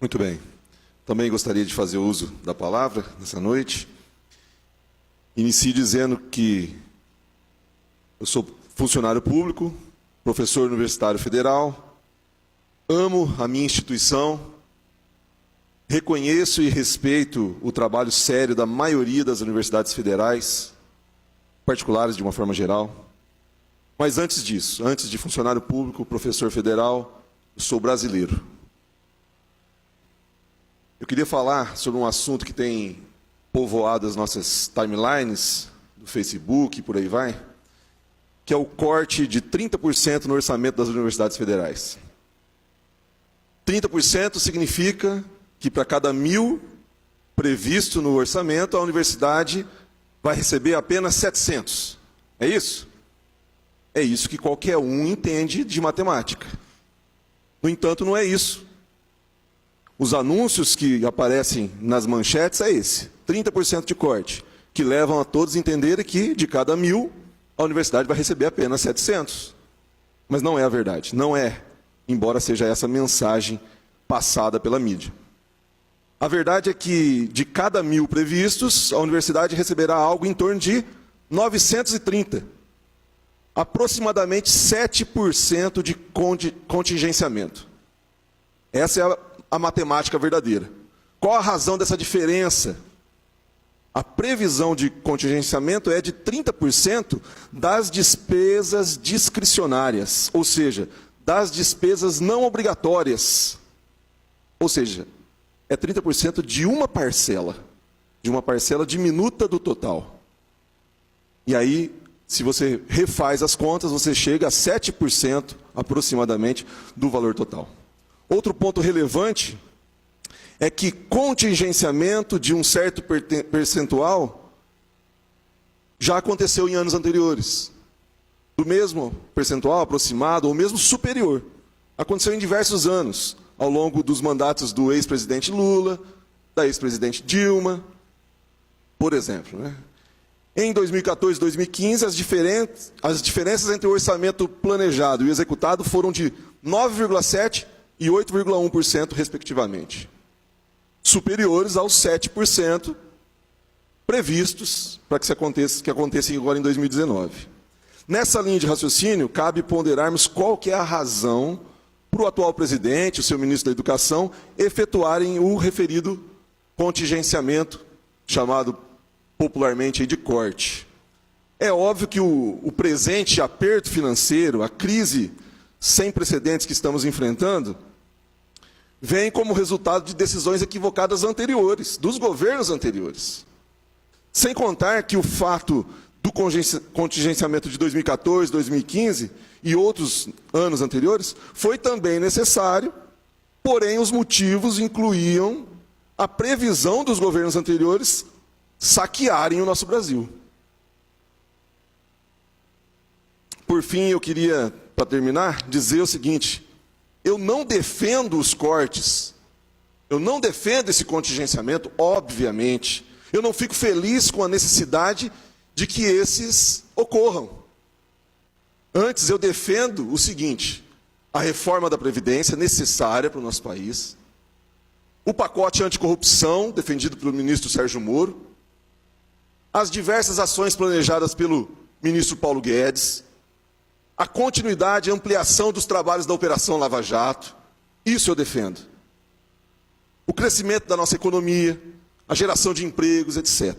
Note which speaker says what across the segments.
Speaker 1: Muito bem. Também gostaria de fazer uso da palavra nessa noite. Inicio dizendo que eu sou funcionário público, professor universitário federal, amo a minha instituição, reconheço e respeito o trabalho sério da maioria das universidades federais, particulares de uma forma geral. Mas antes disso, antes de funcionário público, professor federal, eu sou brasileiro. Eu queria falar sobre um assunto que tem povoado as nossas timelines, do Facebook e por aí vai, que é o corte de 30% no orçamento das universidades federais. 30% significa que para cada 1.000 previsto no orçamento, a universidade vai receber apenas 700. É isso? É isso que qualquer um entende de matemática. No entanto, não é isso. Os anúncios que aparecem nas manchetes é esse, 30% de corte, que levam a todos a entenderem que, de cada 1.000, a universidade vai receber apenas 700. Mas não é a verdade, não é, embora seja essa mensagem passada pela mídia. A verdade é que, de cada 1.000 previstos, a universidade receberá algo em torno de 930. Aproximadamente 7% de contingenciamento. Essa é a matemática verdadeira. Qual a razão dessa diferença? A previsão de contingenciamento é de 30% das despesas discricionárias, ou seja, das despesas não obrigatórias. Ou seja, é 30% de uma parcela diminuta do total. E aí, se você refaz as contas, você chega a 7% aproximadamente do valor total. Outro ponto relevante é que contingenciamento de um certo percentual já aconteceu em anos anteriores. Do mesmo percentual aproximado ou mesmo superior. Aconteceu em diversos anos, ao longo dos mandatos do ex-presidente Lula, da ex-presidente Dilma, por exemplo, né? Em 2014 e 2015, as diferenças entre o orçamento planejado e o executado foram de 9,7% e 8,1%, respectivamente. Superiores aos 7% previstos para que acontecem agora em 2019. Nessa linha de raciocínio, cabe ponderarmos qual que é a razão para o atual presidente, o seu ministro da Educação, efetuarem o referido contingenciamento, chamado popularmente de corte. É óbvio que o presente aperto financeiro, a crise sem precedentes que estamos enfrentando, vem como resultado de decisões equivocadas anteriores, dos governos anteriores. Sem contar que o fato do contingenciamento de 2014, 2015 e outros anos anteriores foi também necessário, porém os motivos incluíam a previsão dos governos anteriores saquearem o nosso Brasil. Por fim, eu queria, para terminar, dizer o seguinte: eu não defendo os cortes, eu não defendo esse contingenciamento, obviamente. Eu não fico feliz com a necessidade de que esses ocorram. Antes, eu defendo o seguinte: a reforma da Previdência necessária para o nosso país, o pacote anticorrupção, defendido pelo ministro Sérgio Moro, as diversas ações planejadas pelo ministro Paulo Guedes, a continuidade e ampliação dos trabalhos da Operação Lava Jato, isso eu defendo. O crescimento da nossa economia, a geração de empregos, etc.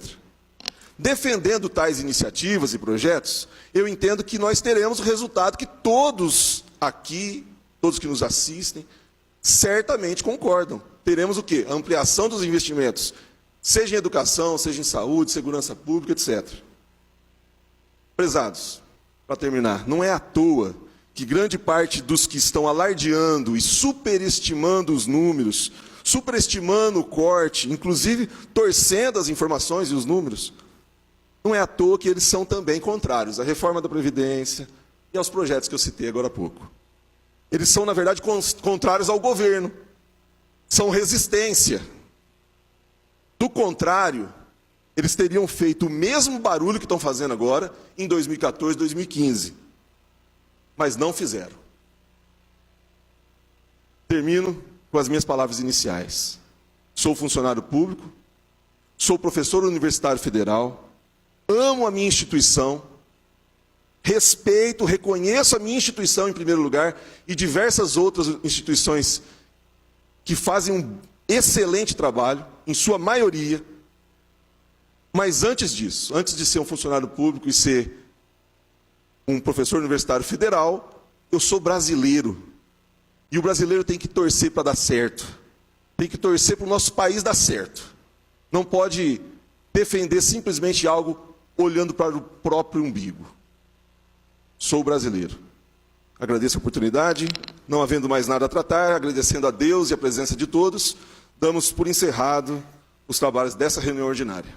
Speaker 1: Defendendo tais iniciativas e projetos, eu entendo que nós teremos o resultado que todos aqui, todos que nos assistem, certamente concordam. Teremos o quê? A ampliação dos investimentos, seja em educação, seja em saúde, segurança pública, etc. Prezados, para terminar, não é à toa que grande parte dos que estão alardeando e superestimando os números, superestimando o corte, inclusive torcendo as informações e os números, não é à toa que eles são também contrários à reforma da Previdência e aos projetos que eu citei agora há pouco. Eles são, na verdade, contrários ao governo. São resistência. Do contrário, eles teriam feito o mesmo barulho que estão fazendo agora em 2014, 2015. Mas não fizeram. Termino com as minhas palavras iniciais. Sou funcionário público, sou professor universitário federal, amo a minha instituição, respeito, reconheço a minha instituição em primeiro lugar e diversas outras instituições que fazem um excelente trabalho, em sua maioria. Mas antes disso, antes de ser um funcionário público e ser um professor universitário federal, eu sou brasileiro. E o brasileiro tem que torcer para dar certo. Tem que torcer para o nosso país dar certo. Não pode defender simplesmente algo olhando para o próprio umbigo. Sou brasileiro. Agradeço a oportunidade. Não havendo mais nada a tratar, agradecendo a Deus e a presença de todos, damos por encerrado os trabalhos dessa reunião ordinária.